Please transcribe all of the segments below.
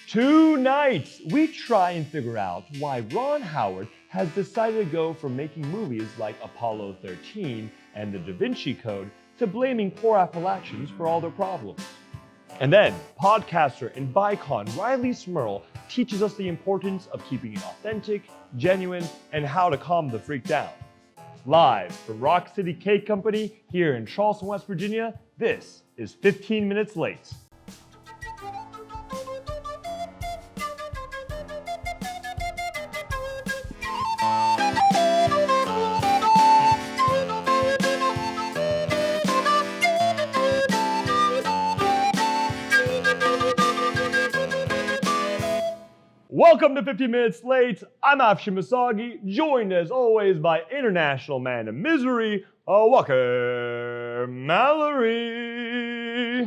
Tonight, we try and figure out why Ron Howard has decided to go from making movies like Apollo 13 and The Da Vinci Code to blaming poor Appalachians for all their problems. And then, podcaster and Bicon Rileigh Smirl teaches us the importance of keeping it authentic, genuine, and how to calm the freak down. Live from Rock City Cake Company here in Charleston, West Virginia, this is 15 Minutes Late. Welcome to 15 Minutes Late. I'm Afsheen Misaghi, joined as always by international man of misery, Walker Mallory.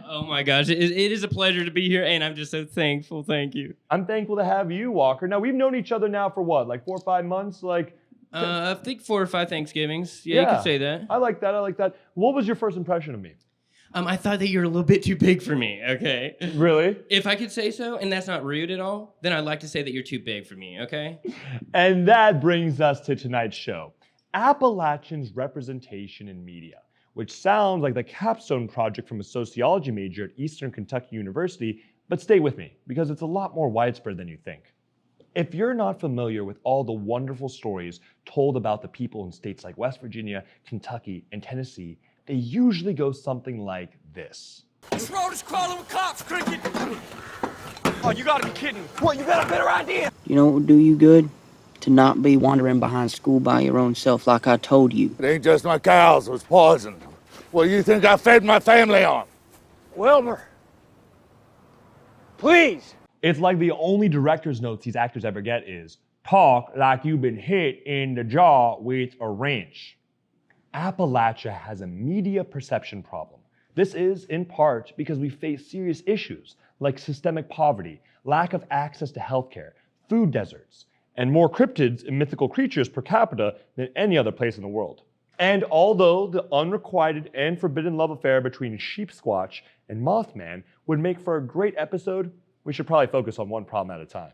Oh my gosh, it is a pleasure to be here, and I'm just so thankful. Thank you. I'm thankful to have you, Walker. Now, we've known each other now for what, like 4 or 5 months? I think 4 or 5 Thanksgivings. Yeah, you could say that. I like that. What was your first impression of me? I thought that you were a little bit too big for me, okay? Really? If I could say so, and that's not rude at all, then I'd like to say that you're too big for me, okay? And that brings us to tonight's show, Appalachians Representation in Media, which sounds like the capstone project from a sociology major at Eastern Kentucky University, but stay with me, because it's a lot more widespread than you think. If you're not familiar with all the wonderful stories told about the people in states like West Virginia, Kentucky, and Tennessee, they usually go something like this. This road is crawling with cops, Cricket! Oh, you gotta be kidding. What, you got a better idea? You know what would do you good? To not be wandering behind school by your own self like I told you. It ain't just my cows was poisoned. What do you think I fed my family on? Wilbur, please. It's like the only director's notes these actors ever get is, talk like you've been hit in the jaw with a wrench. Appalachia has a media perception problem. This is, in part, because we face serious issues like systemic poverty, lack of access to healthcare, food deserts, and more cryptids and mythical creatures per capita than any other place in the world. And although the unrequited and forbidden love affair between Sheep Squatch and Mothman would make for a great episode, we should probably focus on one problem at a time.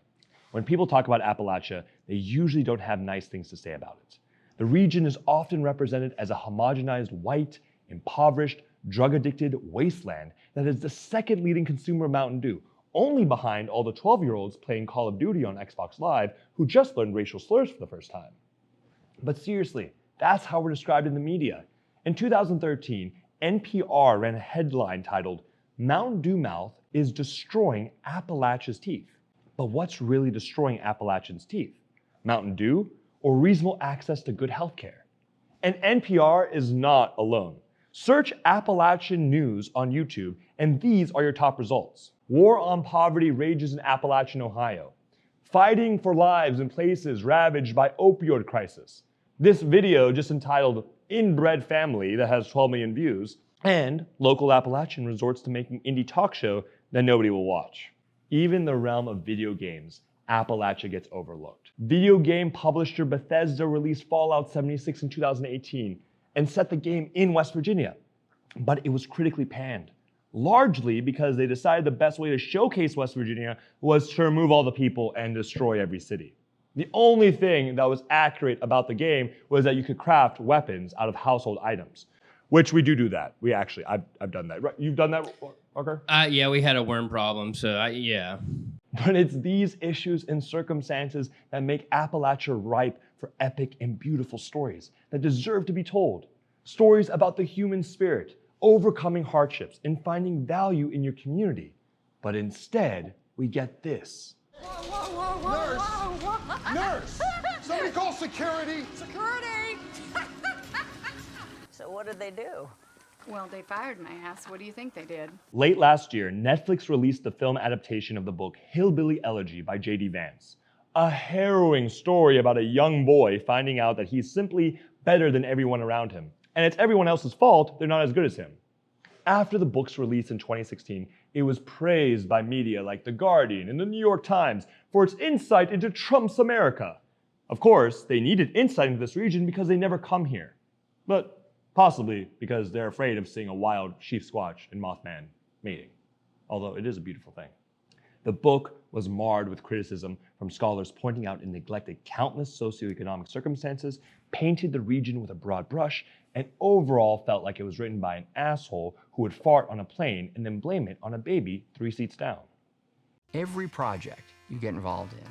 When people talk about Appalachia, they usually don't have nice things to say about it. The region is often represented as a homogenized, white, impoverished, drug-addicted wasteland that is the second leading consumer of Mountain Dew, only behind all the 12-year-olds playing Call of Duty on Xbox Live who just learned racial slurs for the first time. But seriously, that's how we're described in the media. In 2013, NPR ran a headline titled, "Mountain Dew Mouth is destroying Appalachia's teeth." But what's really destroying Appalachians' teeth? Mountain Dew or reasonable access to good health care? And NPR is not alone. Search Appalachian News on YouTube, and these are your top results. War on poverty rages in Appalachian, Ohio. Fighting for lives in places ravaged by opioid crisis. This video just entitled Inbred Family that has 12 million views, and local Appalachian resorts to making indie talk show that nobody will watch. Even the realm of video games, Appalachia gets overlooked. Video game publisher Bethesda released Fallout 76 in 2018 and set the game in West Virginia, but it was critically panned, largely because they decided the best way to showcase West Virginia was to remove all the people and destroy every city. The only thing that was accurate about the game was that you could craft weapons out of household items, which we do that. I've done that. Right? You've done that, Walker? Yeah, we had a worm problem, so yeah. But it's these issues and circumstances that make Appalachia ripe for epic and beautiful stories that deserve to be told. Stories about the human spirit, overcoming hardships, and finding value in your community. But instead, we get this. Nurse! Somebody call security! Security! So what did they do? Well, they fired my ass. What do you think they did? Late last year, Netflix released the film adaptation of the book Hillbilly Elegy by J.D. Vance. A harrowing story about a young boy finding out that he's simply better than everyone around him. And it's everyone else's fault they're not as good as him. After the book's release in 2016, it was praised by media like The Guardian and The New York Times for its insight into Trump's America. Of course, they needed insight into this region because they never come here. But possibly because they're afraid of seeing a wild sheep squatch and Mothman mating. Although it is a beautiful thing. The book was marred with criticism from scholars pointing out it neglected countless socioeconomic circumstances, painted the region with a broad brush, and overall felt like it was written by an asshole who would fart on a plane and then blame it on a baby 3 seats down. Every project you get involved in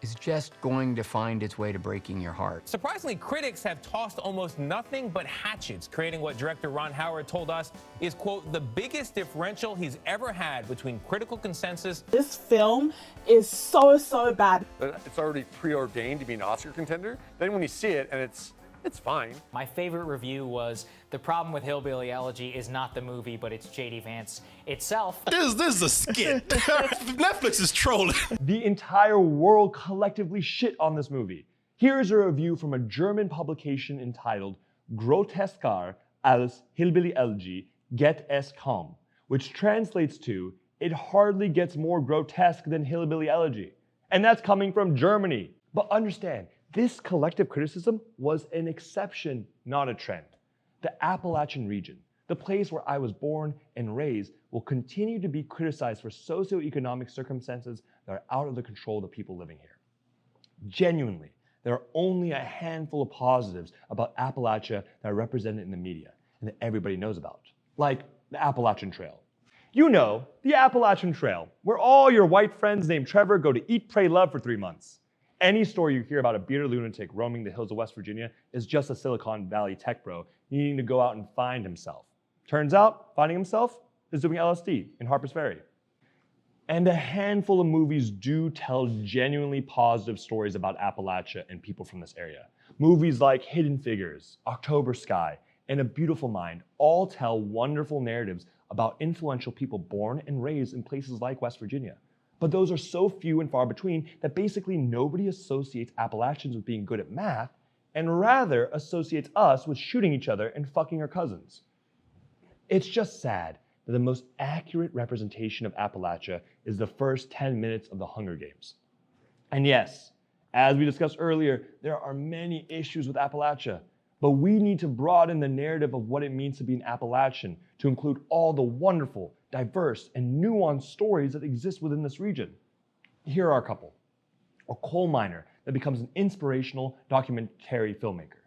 is just going to find its way to breaking your heart. Surprisingly, critics have tossed almost nothing but hatchets, creating what director Ron Howard told us is, quote, the biggest differential he's ever had between critical consensus. This film is so bad. It's already preordained to be an Oscar contender. Then when you see it, and it's fine. My favorite review was, the problem with Hillbilly Elegy is not the movie, but it's J.D. Vance itself. This is a skit. Netflix is trolling. The entire world collectively shit on this movie. Here is a review from a German publication entitled Grotesker als Hillbilly Elegy geht es kaum, which translates to, it hardly gets more grotesque than Hillbilly Elegy. And that's coming from Germany. But understand, this collective criticism was an exception, not a trend. The Appalachian region, the place where I was born and raised, will continue to be criticized for socioeconomic circumstances that are out of the control of the people living here. Genuinely, there are only a handful of positives about Appalachia that are represented in the media and that everybody knows about, like the Appalachian Trail. You know, the Appalachian Trail, where all your white friends named Trevor go to eat, pray, love for 3 months. Any story you hear about a bearded lunatic roaming the hills of West Virginia is just a Silicon Valley tech bro needing to go out and find himself. Turns out, finding himself is doing LSD in Harper's Ferry. And a handful of movies do tell genuinely positive stories about Appalachia and people from this area. Movies like Hidden Figures, October Sky, and A Beautiful Mind all tell wonderful narratives about influential people born and raised in places like West Virginia. But those are so few and far between that basically nobody associates Appalachians with being good at math, and rather associates us with shooting each other and fucking our cousins. It's just sad that the most accurate representation of Appalachia is the first 10 minutes of the Hunger Games. And yes, as we discussed earlier, there are many issues with Appalachia, but we need to broaden the narrative of what it means to be an Appalachian to include all the wonderful, diverse, and nuanced stories that exist within this region. Here are a couple. A coal miner that becomes an inspirational documentary filmmaker.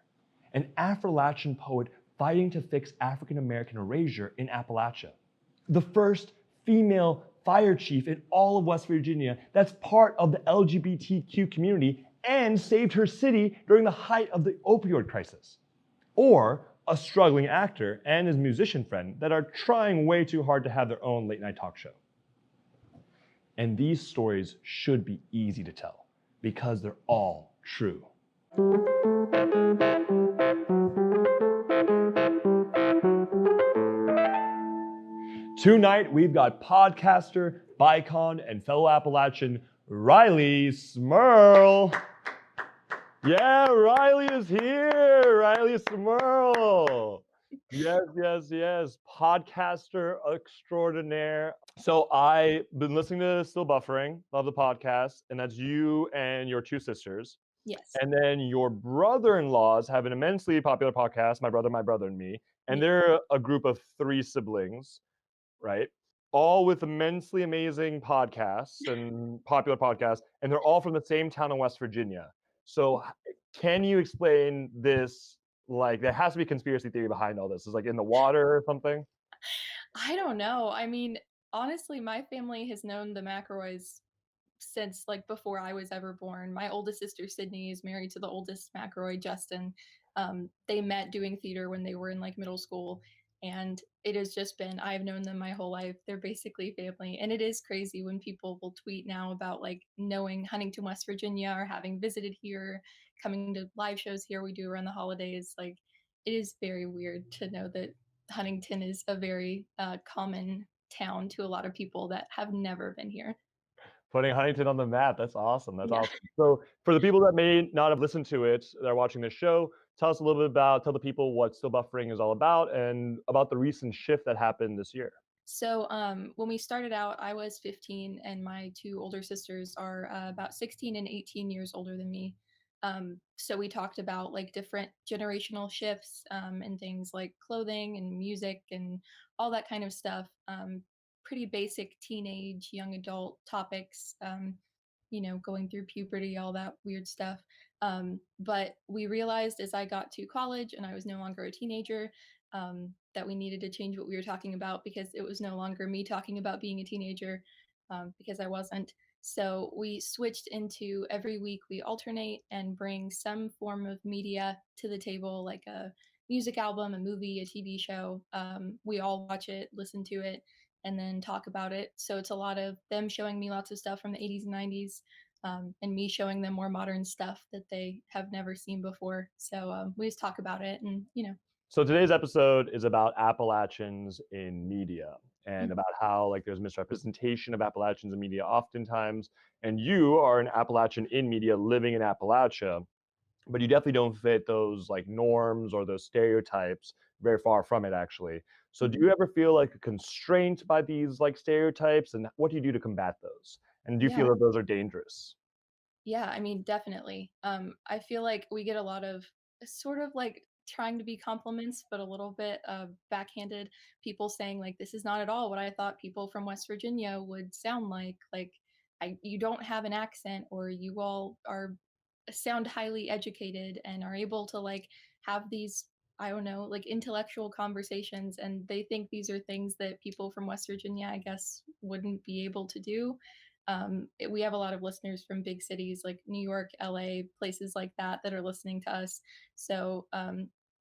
An Appalachian poet fighting to fix African American erasure in Appalachia. The first female fire chief in all of West Virginia that's part of the LGBTQ community and saved her city during the height of the opioid crisis. Or a struggling actor and his musician friend that are trying way too hard to have their own late night talk show. And these stories should be easy to tell because they're all true. Tonight, we've got podcaster, Bicon, and fellow Appalachian, Rileigh Smirl. Yeah, Riley is here. Rileigh Smirl. Yes. Podcaster extraordinaire. So I've been listening to Still Buffering, love the podcast, and that's you and your 2 sisters. Yes. And then your brother-in-laws have an immensely popular podcast, My Brother and Me. And they're a group of 3 siblings, right? All with immensely amazing podcasts and popular podcasts, and they're all from the same town in West Virginia. So can you explain this? Like, there has to be conspiracy theory behind all this. Is like in the water or something? I don't know. I mean, honestly, my family has known the McElroys since like before I was ever born. My oldest sister Sydney is married to the oldest McElroy, Justin. They met doing theater when they were in like middle school, and it has just been, I've known them my whole life. They're basically family. And it is crazy when people will tweet now about like knowing Huntington, West Virginia, or having visited here, coming to live shows here we do around the holidays. Like, it is very weird to know that Huntington is a very common town to a lot of people that have never been here. Putting Huntington on the map. That's awesome. That's awesome. So for the people that may not have listened to it, that are watching this show, tell us a little bit about, tell the people what Still Buffering is all about and about the recent shift that happened this year. So when we started out, I was 15 and my 2 older sisters are about 16 and 18 years older than me. So we talked about like different generational shifts and things like clothing and music and all that kind of stuff. pretty basic teenage, young adult topics, going through puberty, all that weird stuff. But we realized as I got to college and I was no longer a teenager, that we needed to change what we were talking about because it was no longer me talking about being a teenager, because I wasn't. So we switched into every week we alternate and bring some form of media to the table, like a music album, a movie, a TV show. We all watch it, listen to it, and then talk about it. So it's a lot of them showing me lots of stuff from the 80s and 90s, and me showing them more modern stuff that they have never seen before. So we just talk about it and. So today's episode is about Appalachians in media and about how like there's misrepresentation of Appalachians in media oftentimes. And you are an Appalachian in media living in Appalachia, but you definitely don't fit those like norms or those stereotypes, very far from it actually. So do you ever feel like a constraint by these like stereotypes, and what do you do to combat those? And do you feel Yeah. that those are dangerous? Yeah, I mean, definitely. I feel like we get a lot of sort of like trying to be compliments, but a little bit backhanded. People saying like, "This is not at all what I thought people from West Virginia would sound like." Like, you don't have an accent, or you all are sound highly educated and are able to like have these, I don't know, like intellectual conversations, and they think these are things that people from West Virginia, I guess, wouldn't be able to do. We have a lot of listeners from big cities like New York, LA, places like that are listening to us. So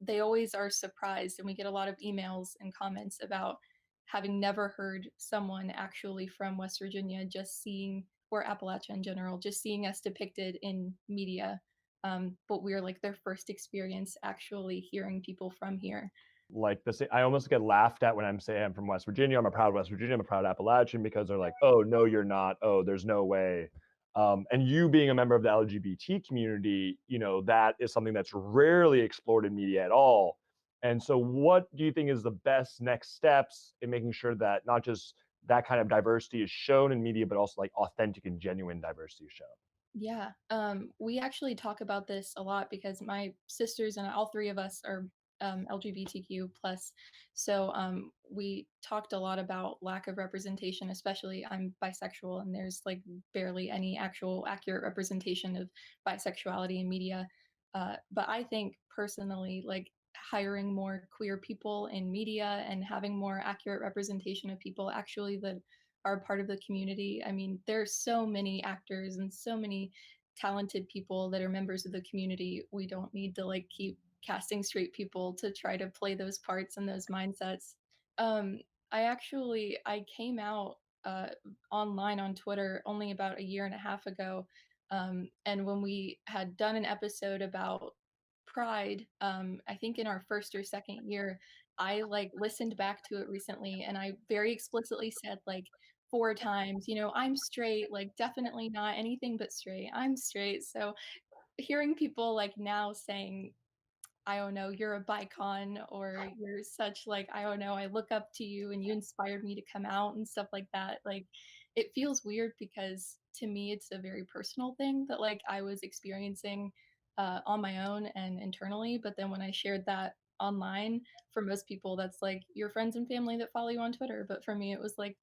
they always are surprised, and we get a lot of emails and comments about having never heard someone actually from West Virginia, just seeing, or Appalachia in general, just seeing us depicted in media. But we're like their first experience actually hearing people from here. Like this, I almost get laughed at when I'm saying I'm from West Virginia. I'm a proud West Virginia. I'm a proud Appalachian, because they're like, "Oh no, you're not. Oh, there's no way." And you being a member of the LGBT community, that is something that's rarely explored in media at all. And so, what do you think is the best next steps in making sure that not just that kind of diversity is shown in media, but also like authentic and genuine diversity is shown? Yeah, we actually talk about this a lot because my sisters and all three of us are LGBTQ plus. So we talked a lot about lack of representation, especially I'm bisexual, and there's like barely any actual accurate representation of bisexuality in media. But I think personally, like hiring more queer people in media and having more accurate representation of people actually that are part of the community. I mean, there's so many actors and so many talented people that are members of the community. We don't need to like keep casting straight people to try to play those parts and those mindsets. Um, I came out online on Twitter only about a year and a half ago, and when we had done an episode about Pride, I think in our first or second year, I like listened back to it recently, and I very explicitly said like 4 times, I'm straight, like definitely not anything but straight. I'm straight. So hearing people like now saying, I don't know, you're a Bicon, or you're such like, I don't know, I look up to you and you inspired me to come out and stuff like that. Like it feels weird because to me it's a very personal thing that like I was experiencing on my own and internally. But then when I shared that online, for most people that's like your friends and family that follow you on Twitter. But for me it was like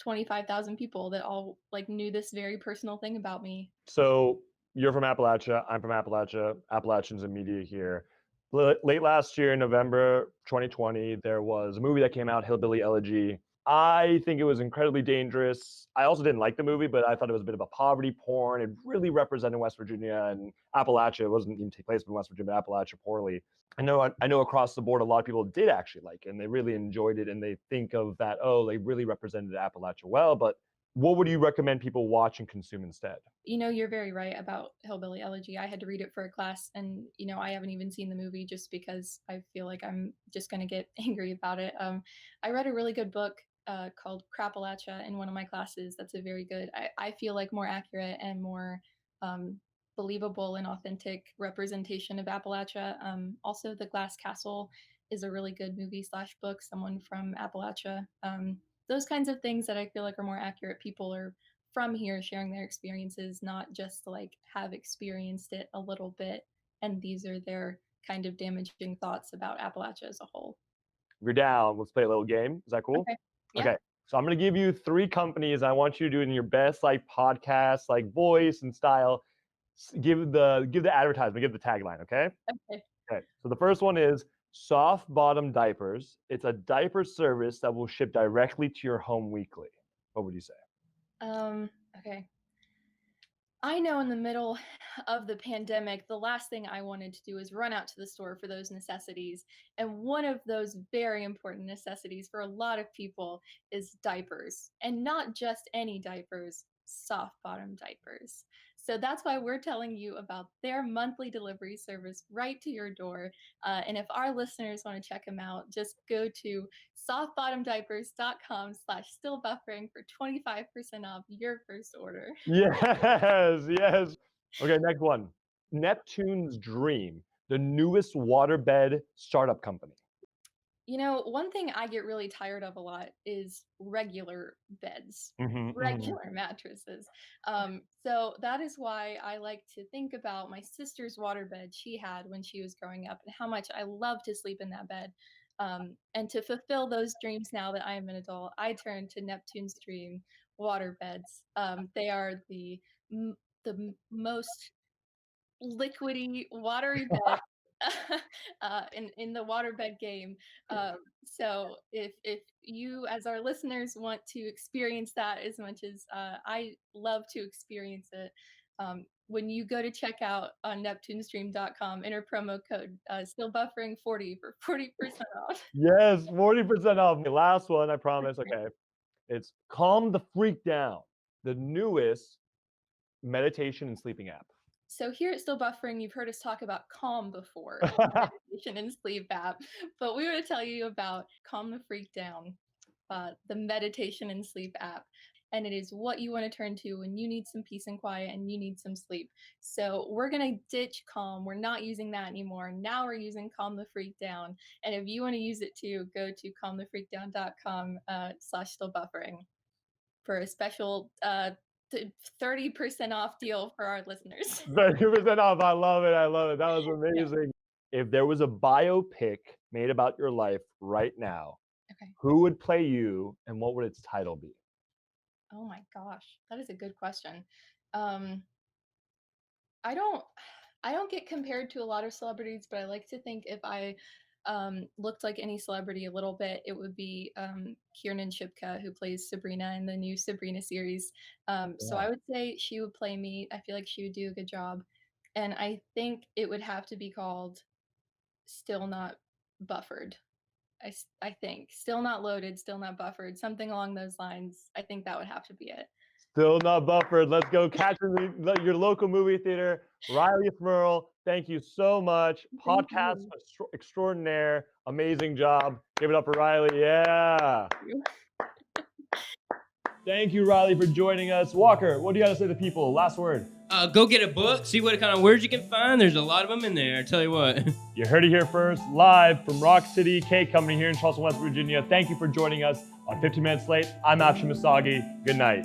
25,000 people that all like knew this very personal thing about me. So you're from Appalachia. I'm from Appalachia. Appalachians in media here. Late last year, in November 2020, there was a movie that came out, Hillbilly Elegy. I think it was incredibly dangerous. I also didn't like the movie, but I thought it was a bit of a poverty porn. It really represented West Virginia and Appalachia. It wasn't even take place in West Virginia, but Appalachia poorly. I know across the board, a lot of people did actually like it, and they really enjoyed it, and they think of that, oh, they really represented Appalachia well. But what would you recommend people watch and consume instead? You're very right about Hillbilly Elegy. I had to read it for a class, and I haven't even seen the movie just because I feel like I'm just going to get angry about it. I read a really good book called Crapalachia in one of my classes. That's a very good, I feel like more accurate and more um, believable and authentic representation of Appalachia. Also, The Glass Castle is a really good movie slash book, someone from Appalachia. Those kinds of things that I feel like are more accurate. People are from here sharing their experiences, not just like have experienced it a little bit. And these are their kind of damaging thoughts about Appalachia as a whole. If you're down, let's play a little game. Is that cool? Okay. Yeah. Okay. So I'm gonna give you 3 companies. I want you to do it in your best like podcast, like voice and style. Give the advertisement, give the tagline, okay? Okay. Okay. So the first one is Soft Bottom Diapers. It's a diaper service that will ship directly to your home weekly. What would you say? Okay. I know in the middle of the pandemic, the last thing I wanted to do is run out to the store for those necessities. And one of those very important necessities for a lot of people is diapers. And not just any diapers, soft bottom diapers. So that's why we're telling you about their monthly delivery service right to your door. And if our listeners want to check them out, just go to softbottomdiapers.com/stillbuffering for 25% off your first order. Yes. Okay, next one. Neptune's Dream, the newest waterbed startup company. You know, one thing I get really tired of a lot is regular beds, Mhm. regular mattresses. So that is why I like to think about my sister's waterbed she had when she was growing up and how much I love to sleep in that bed. And to fulfill those dreams now that I am an adult, I turn to Neptune's Dream waterbeds. They are most liquidy, watery bed in the waterbed game. So if you, as our listeners, want to experience that as much as I love to experience it, when you go to checkout on neptunestream.com, enter promo code stillbuffering40 for 40% off. Yes, 40% off. The last one, I promise. Okay. It's Calm the Freak Down, the newest meditation and sleeping app. So here at Still Buffering, you've heard us talk about Calm before, the meditation and sleep app, but we want to tell you about Calm the Freak Down, the meditation and sleep app. And it is what you want to turn to when you need some peace and quiet and you need some sleep. So we're going to ditch Calm. We're not using that anymore. Now we're using Calm the Freak Down. And if you want to use it too, go to calmthefreakdown.com/stillbuffering for a special 30% off deal for our listeners. 30% off. I love it. That was amazing. If there was a biopic made about your life right now, Okay. who would play you and what would its title be? Oh my gosh, that is a good question. I don't get compared to a lot of celebrities, but I like to think if I looked like any celebrity a little bit, it would be Kiernan Shipka, who plays Sabrina in the new Sabrina series. So I would say she would play me. I feel like she would do a good job. And I think it would have to be called Still Not Buffered. I think Still Not Loaded, Still Not Buffered, something along those lines. I think that would have to be it. Still Not Buffered. Let's go catch your local movie theater. Rileigh Smirl, thank you so much. Podcast extraordinaire. Amazing job. Give it up for Rileigh. Yeah. Thank you, Rileigh, for joining us. Walker, what do you got to say to people? Last word. Go get a book, see what kind of words you can find. There's a lot of them in there, I tell you what. You heard it here first, live from Rock City Cake Company here in Charleston, West Virginia. Thank you for joining us on 15 Minutes Late. I'm Afsheen Misaghi. Good night.